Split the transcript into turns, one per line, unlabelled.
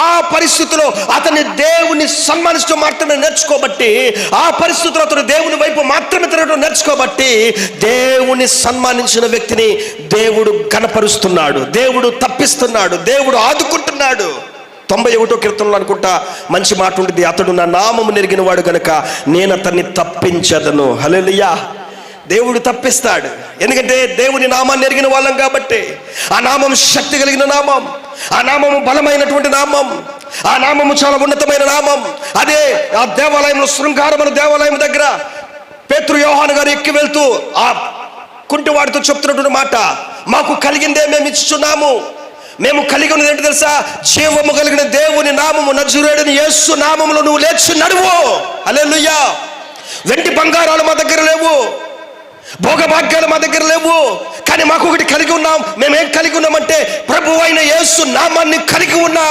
ఆ పరిస్థితిలో అతని దేవుని సన్మానిస్తూ మాత్రమే నేర్చుకోబట్టి, ఆ పరిస్థితిలో అతను దేవుని వైపు మాత్రమే తిరగడం నేర్చుకోబట్టి, దేవుని సన్మానించిన వ్యక్తిని దేవుడు ఘనపరుస్తున్నాడు, దేవుడు తప్పిస్తున్నాడు, దేవుడు ఆదుకుంటున్నాడు. 91వ కీర్తనలో అనుకుంటా మంచి మాట ఉంటుంది, అతడు నా నామము నెరిగిన వాడు గనుక నేను అతన్ని తప్పించదను. హల్లెలూయా. దేవుడు తప్పిస్తాడు, ఎందుకంటే దేవుని నామాన్ని ఎరిగిన వాళ్ళం కాబట్టి. ఆ నామం శక్తి కలిగిన నామం, ఆ నామము బలమైనటువంటి నామం, ఆ నామము చాలా ఉన్నతమైన నామం. అదే ఆ దేవాలయంలో, శృంగారముల దేవాలయం దగ్గర పేతురు యోహాను గారు ఎక్కి వెళ్తూ ఆ కుంటివాడితో చెప్తున్నటువంటి మాట, మాకు కలిగిందే మేము ఇచ్చుచున్నాము, మేము కలిగి ఉన్నది ఏంటి తెలుసా? జీవము కలిగిన దేవుని నామము, నజరేయుడైన యేసు నామములో నువ్వు లేచి నడువు. హల్లెలూయా. వెండి బంగారాలు మా దగ్గర లేవు, భోగభాగ్యాలు మా దగ్గర లేవు, కానీ మాకు ఒకటి కలిగి ఉన్నాం. మేమేం కలిగి ఉన్నామంటే ప్రభు అయిన యేసు నామాన్ని కలిగి ఉన్నాం.